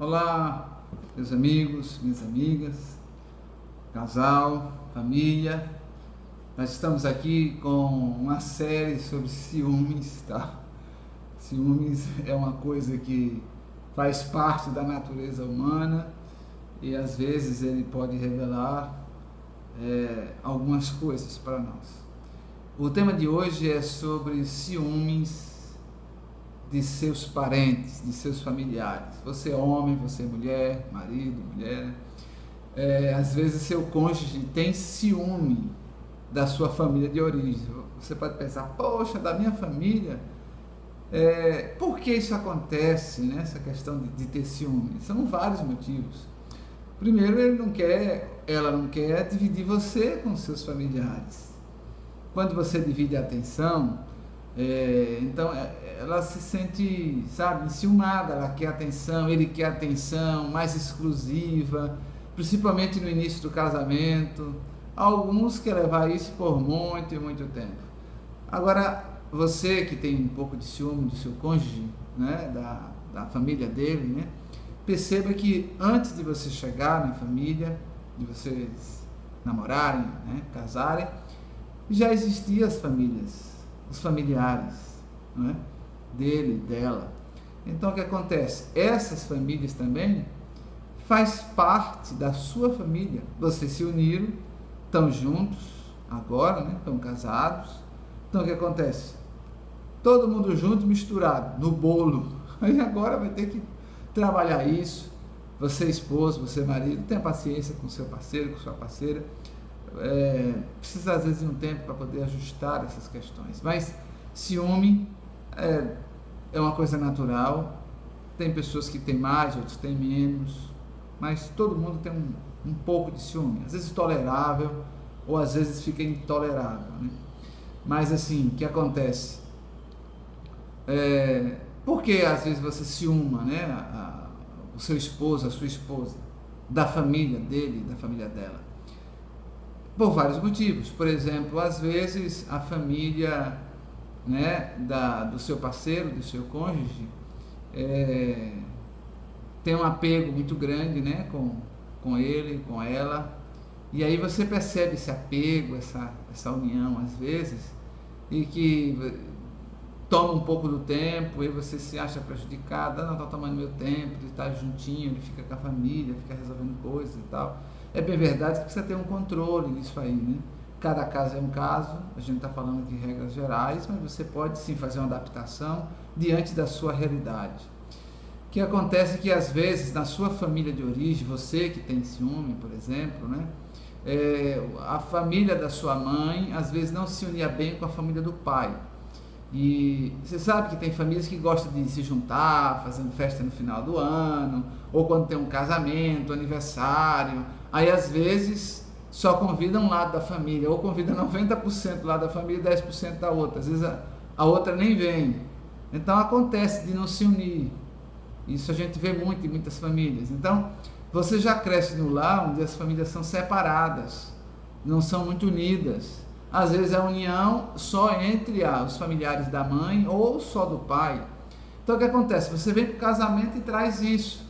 Olá, meus amigos, minhas amigas, casal, família. Nós estamos aqui com uma série sobre ciúmes, tá? Ciúmes é uma coisa que faz parte da natureza humana e às vezes ele pode revelar algumas coisas para nós. O tema de hoje é sobre ciúmes de seus parentes, de seus familiares. Você é homem, você é mulher, marido, mulher. Às vezes seu cônjuge tem ciúme da sua família de origem. Você pode pensar, poxa, da minha família. Por que isso acontece, né? Essa questão de ter ciúme? São vários motivos. Primeiro, ela não quer dividir você com seus familiares. Quando você divide a atenção, então ela se sente, enciumada, ela quer atenção, ele quer atenção mais exclusiva, principalmente no início do casamento. Alguns querem levar isso por muito e muito tempo. Agora, você que tem um pouco de ciúme do seu cônjuge, né, da família dele, né, perceba que antes de você chegar na família, de vocês namorarem, né, casarem, já existiam as famílias, os familiares, não é? Dele, dela. Então o que acontece? Essas famílias também faz parte da sua família. Vocês se uniram, estão juntos agora, né? Estão casados. Então o que acontece? Todo mundo junto, misturado no bolo. Aí agora vai ter que trabalhar isso. Você esposo, você marido, tenha paciência com seu parceiro, com sua parceira. Precisa às vezes de um tempo para poder ajustar essas questões, mas ciúme é uma coisa natural. Tem pessoas que têm mais, outros têm menos, mas todo mundo tem um pouco de ciúme, às vezes tolerável ou às vezes fica intolerável, né? Mas assim, o que acontece? Por que às vezes você ciúma, né, o seu esposo, a sua esposa, da família dele, da família dela? Por vários motivos. Por exemplo, às vezes a família, né, do seu parceiro, do seu cônjuge, tem um apego muito grande, né, com ele, com ela, e aí você percebe esse apego, essa união às vezes, e que toma um pouco do tempo, e você se acha prejudicado. Não está tomando meu tempo de estar juntinho, ele fica com a família, fica resolvendo coisas e tal. É bem verdade que precisa ter um controle disso aí, né? Cada caso é um caso, a gente está falando de regras gerais, mas você pode sim fazer uma adaptação diante da sua realidade. O que acontece é que às vezes na sua família de origem, você que tem ciúme, por exemplo, né? A família da sua mãe às vezes não se unia bem com a família do pai. E você sabe que tem famílias que gostam de se juntar, fazendo festa no final do ano, ou quando tem um casamento, aniversário. Aí às vezes só convida um lado da família, ou convida 90% do lado da família e 10% da outra. Às vezes a outra nem vem. Então acontece de não se unir. Isso a gente vê muito em muitas famílias. Então você já cresce no lar onde as famílias são separadas, não são muito unidas. Às vezes a união só entre os familiares da mãe ou só do pai. Então o que acontece? Você vem para o casamento e traz isso.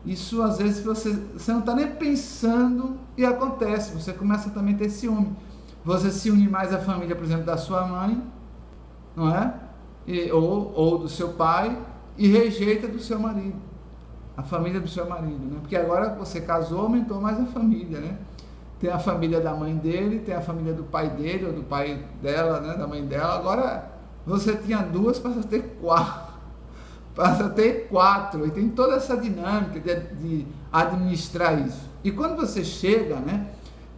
Isso às vezes você não está nem pensando e acontece. Você começa também a ter ciúme. Você se une mais à família, por exemplo, da sua mãe, não é? Ou do seu pai, e rejeita do seu marido. A família do seu marido, né? Porque agora você casou, aumentou mais a família, né? Tem a família da mãe dele, tem a família do pai dele, ou do pai dela, né, da mãe dela. Agora, você tinha duas, passa a ter quatro. Passa a ter quatro. E tem toda essa dinâmica de administrar isso. E quando você chega, né,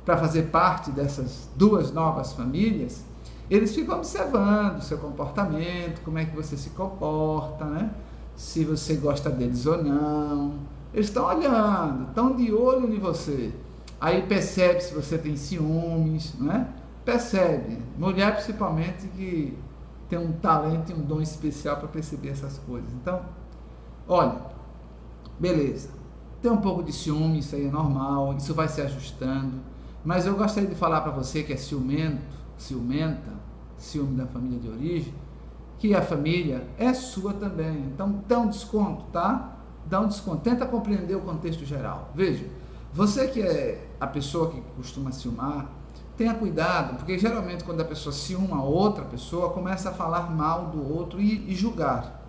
para fazer parte dessas duas novas famílias, eles ficam observando o seu comportamento, como é que você se comporta, né? Se você gosta deles ou não. Eles estão olhando, estão de olho em você. Aí percebe se você tem ciúmes, não é? Percebe. Mulher principalmente que tem um talento e um dom especial para perceber essas coisas. Então, olha, beleza. Tem um pouco de ciúme, isso aí é normal, isso vai se ajustando. Mas eu gostaria de falar para você que é ciumenta, ciúme da família de origem, que a família é sua também. Então, dá um desconto, tá? dá um desconto, tenta compreender o contexto geral. Veja, você que é a pessoa que costuma ciumar, tenha cuidado, porque geralmente quando a pessoa ciúma outra pessoa, começa a falar mal do outro e julgar.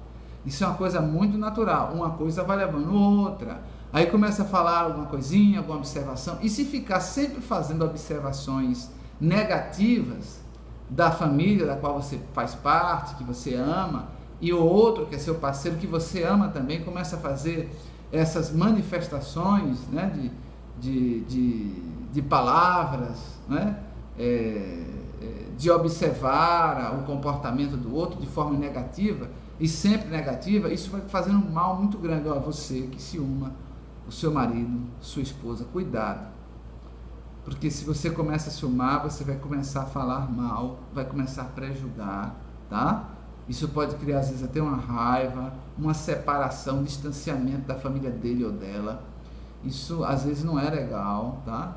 Isso é uma coisa muito natural, uma coisa vai levando outra, aí começa a falar alguma coisinha, alguma observação, e se ficar sempre fazendo observações negativas da família da qual você faz parte, que você ama, e o outro, que é seu parceiro, que você ama também, começa a fazer essas manifestações, né, de palavras, né, de observar o comportamento do outro de forma negativa, e sempre negativa, isso vai fazendo um mal muito grande. Ó, você que ciúma o seu marido, sua esposa, cuidado, porque se você começa a ciumar, você vai começar a falar mal, vai começar a prejulgar, tá? Isso pode criar às vezes até uma raiva, uma separação, um distanciamento da família dele ou dela. Isso às vezes não é legal, tá?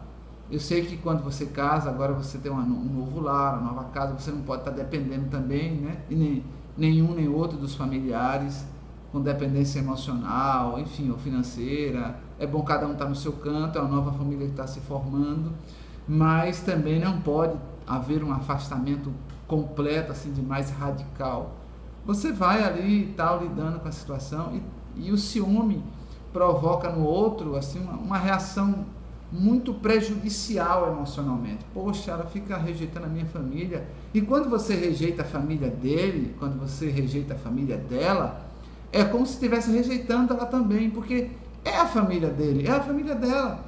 Eu sei que quando você casa, agora você tem um novo lar, uma nova casa, você não pode estar dependendo também, né? E nenhum nem outro dos familiares com dependência emocional, enfim, ou financeira. É bom cada um estar no seu canto, é uma nova família que está se formando, mas também não pode haver um afastamento completo, assim, de mais radical. Você vai ali e tal, lidando com a situação, e o ciúme provoca no outro, assim, uma reação muito prejudicial emocionalmente. Poxa, ela fica rejeitando a minha família. E quando você rejeita a família dele, quando você rejeita a família dela, é como se estivesse rejeitando ela também, porque é a família dele, é a família dela.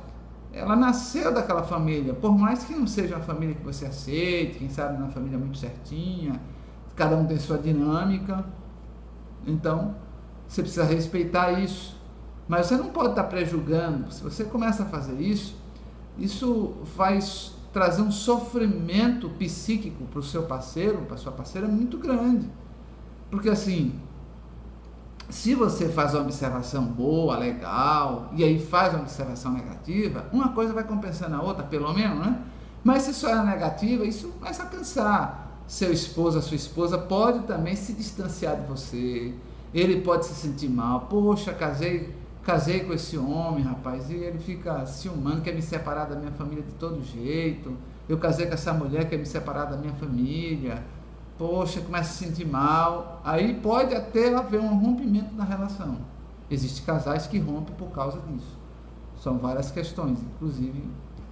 Ela nasceu daquela família, por mais que não seja uma família que você aceite, quem sabe uma família muito certinha, cada um tem sua dinâmica, então você precisa respeitar isso. Mas você não pode estar prejulgando. Se você começa a fazer isso, isso vai trazer um sofrimento psíquico para o seu parceiro, para a sua parceira, muito grande. Porque assim, se você faz uma observação boa, legal, e aí faz uma observação negativa, uma coisa vai compensando a outra, pelo menos, né? Mas se só é negativa, isso começa a cansar. Seu esposo, a sua esposa pode também se distanciar de você, ele pode se sentir mal. Poxa, casei com esse homem, rapaz, e ele fica ciumando, quer me separar da minha família de todo jeito. Eu casei com essa mulher, quer me separar da minha família. Poxa, começa a se sentir mal. Aí pode até haver um rompimento na relação. Existem casais que rompem por causa disso. São várias questões, inclusive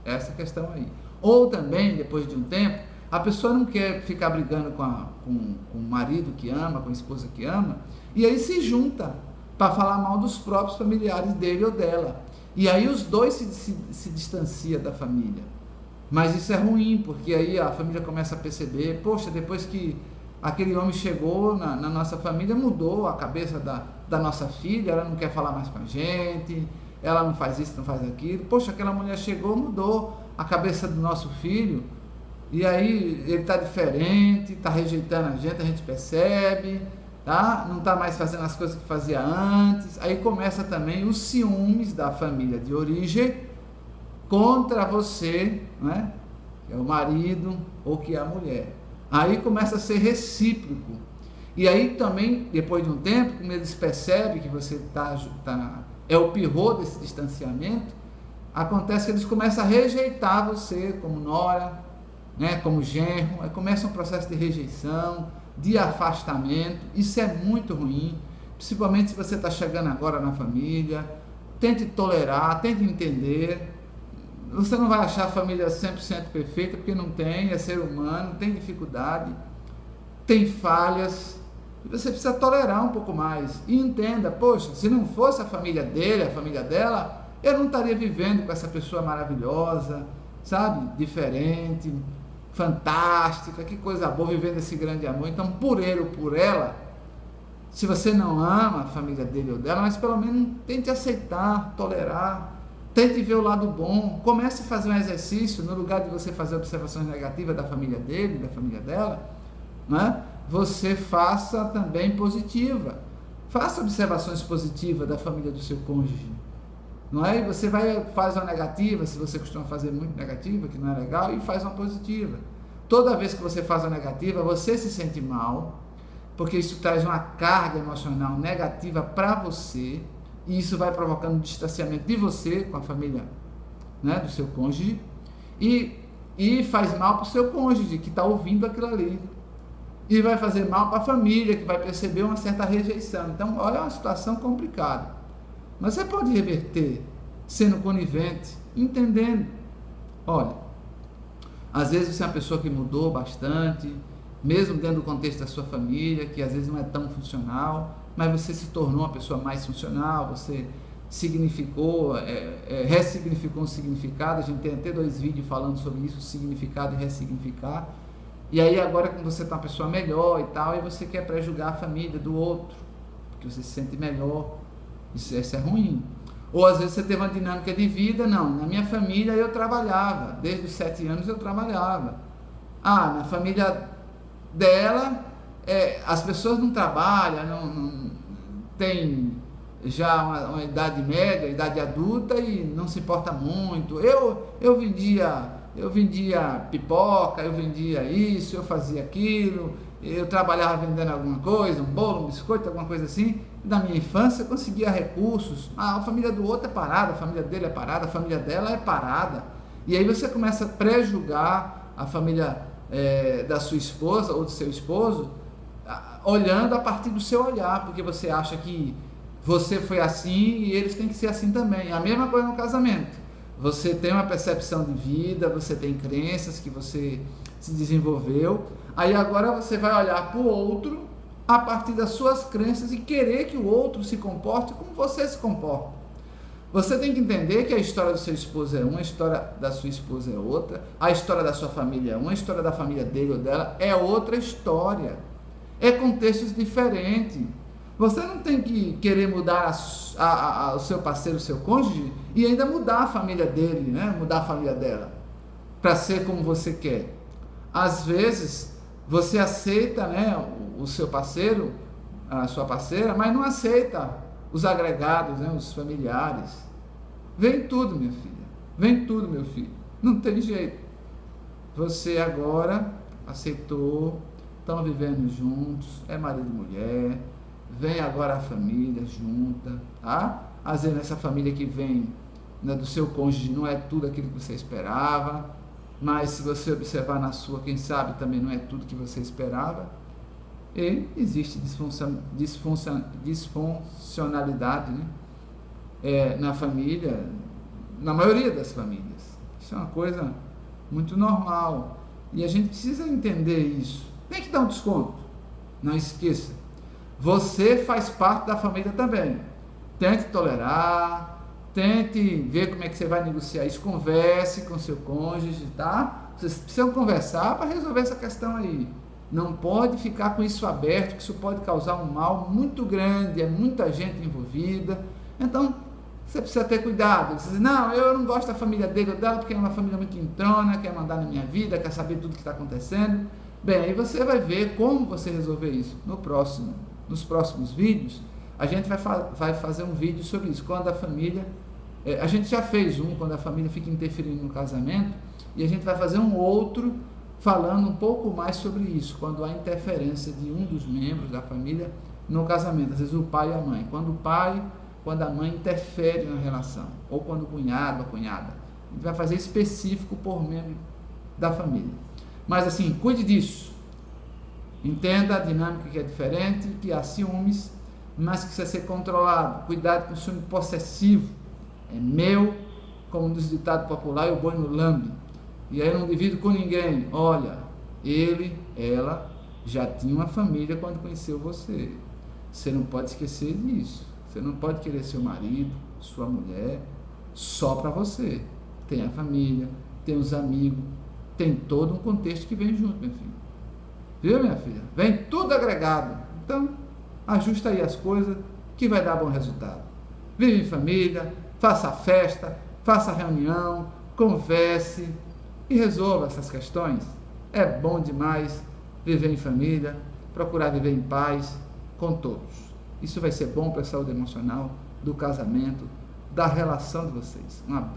essa questão aí. Ou também, depois de um tempo, a pessoa não quer ficar brigando com o marido que ama, com a esposa que ama, e aí se junta para falar mal dos próprios familiares dele ou dela. E aí os dois se distanciam da família. Mas isso é ruim, porque aí a família começa a perceber, poxa, depois que aquele homem chegou na nossa família, mudou a cabeça da nossa filha, ela não quer falar mais com a gente, ela não faz isso, não faz aquilo. Poxa, aquela mulher chegou, mudou a cabeça do nosso filho, e aí ele está diferente, está rejeitando a gente percebe, tá? Não está mais fazendo as coisas que fazia antes. Aí começa também os ciúmes da família de origem contra você, né? Que é o marido ou que é a mulher. Aí começa a ser recíproco. E aí também, depois de um tempo, quando eles percebem que você é o pivô desse distanciamento, acontece que eles começam a rejeitar você como nora, né? Como genro. Aí começa um processo de rejeição, de afastamento. Isso é muito ruim, principalmente se você está chegando agora na família. Tente tolerar, tente entender. Você não vai achar a família 100% perfeita, porque não tem, é ser humano, tem dificuldade, tem falhas, e você precisa tolerar um pouco mais, e entenda, poxa, se não fosse a família dele, a família dela, eu não estaria vivendo com essa pessoa maravilhosa, sabe, diferente, fantástica, que coisa boa, vivendo esse grande amor. Então, por ele ou por ela, se você não ama a família dele ou dela, mas pelo menos tente aceitar, tolerar, tente ver o lado bom, comece a fazer um exercício, no lugar de você fazer observações negativas da família dele, da família dela, né? Você faça também positiva, faça observações positivas da família do seu cônjuge, não é? E você faz uma negativa, se você costuma fazer muito negativa, que não é legal, e faz uma positiva. Toda vez que você faz uma negativa, você se sente mal, porque isso traz uma carga emocional negativa para você, e isso vai provocando um distanciamento de você com a família, né, do seu cônjuge, e faz mal para o seu cônjuge que está ouvindo aquilo ali, e vai fazer mal para a família, que vai perceber uma certa rejeição. Então, olha, é uma situação complicada, mas você pode reverter sendo conivente, entendendo. Olha, às vezes você é uma pessoa que mudou bastante, mesmo dentro do contexto da sua família, que às vezes não é tão funcional, mas você se tornou uma pessoa mais funcional, você significou, ressignificou um significado. A gente tem até 2 vídeos falando sobre isso, significado e ressignificar. E aí agora que você está uma pessoa melhor e tal, e você quer pré-julgar a família do outro, porque você se sente melhor, isso é ruim. Ou às vezes você teve uma dinâmica de vida, não, na minha família eu trabalhava, desde os 7 anos eu trabalhava. Na família dela, as pessoas não trabalham, não tem já uma idade média, idade adulta, e não se importa muito. Eu vendia pipoca, eu vendia isso, eu fazia aquilo, eu trabalhava vendendo alguma coisa, um bolo, um biscoito, alguma coisa assim. Na minha infância eu conseguia recursos. A família do outro é parada, a família dele é parada, a família dela é parada. E aí você começa a pré-julgar a família da sua esposa ou do seu esposo, olhando a partir do seu olhar, porque você acha que você foi assim e eles têm que ser assim também. A mesma coisa no casamento. Você tem uma percepção de vida, você tem crenças que você se desenvolveu, aí agora você vai olhar para o outro a partir das suas crenças e querer que o outro se comporte como você se comporta. Você tem que entender que a história do seu esposo é uma, a história da sua esposa é outra, a história da sua família é uma, a história da família dele ou dela é outra história. É contextos diferentes. Você não tem que querer mudar o seu parceiro, o seu cônjuge, e ainda mudar a família dele, né? Mudar a família dela, para ser como você quer. Às vezes, você aceita, né, o seu parceiro, a sua parceira, mas não aceita os agregados, né, os familiares. Vem tudo, minha filha. Vem tudo, meu filho. Não tem jeito. Você agora aceitou, estão vivendo juntos, é marido e mulher. Vem agora a família junta, tá? Às vezes essa família que vem, né, do seu cônjuge não é tudo aquilo que você esperava, mas se você observar na sua, quem sabe também não é tudo que você esperava. E existe disfuncionalidade, né, na família, na maioria das famílias. Isso é uma coisa muito normal e a gente precisa entender isso. Tem que dar um desconto, não esqueça. Você faz parte da família também. Tente tolerar, tente ver como é que você vai negociar isso, converse com seu cônjuge, tá? Vocês precisam conversar para resolver essa questão aí. Não pode ficar com isso aberto, que isso pode causar um mal muito grande, é muita gente envolvida. Então, você precisa ter cuidado. Você diz, não, eu não gosto da família dele ou dela, porque é uma família muito entrona, quer mandar na minha vida, quer saber tudo que está acontecendo. Bem, aí você vai ver como você resolver isso nos próximos vídeos. A gente vai fazer um vídeo sobre isso, quando a família, a gente já fez um, quando a família fica interferindo no casamento, e a gente vai fazer um outro, falando um pouco mais sobre isso, quando há interferência de um dos membros da família no casamento, às vezes o pai e a mãe, quando a mãe interfere na relação, ou quando o cunhado, a cunhada, a gente vai fazer específico por membro da família. Mas assim, cuide disso, entenda a dinâmica que é diferente, que há ciúmes, mas que precisa ser controlado. Cuidado com o ciúme possessivo, é meu, como diz o ditado popular, eu boi no lambe, e aí eu não divido com ninguém. Olha, ela já tinha uma família quando conheceu você. Você não pode esquecer disso. Você não pode querer seu marido, sua mulher, só para você. Tem a família, tem os amigos, tem todo um contexto que vem junto, meu filho. Viu, minha filha? Vem tudo agregado. Então, ajusta aí as coisas que vai dar bom resultado. Vive em família, faça festa, faça reunião, converse e resolva essas questões. É bom demais viver em família, procurar viver em paz com todos. Isso vai ser bom para a saúde emocional, do casamento, da relação de vocês. Um abraço.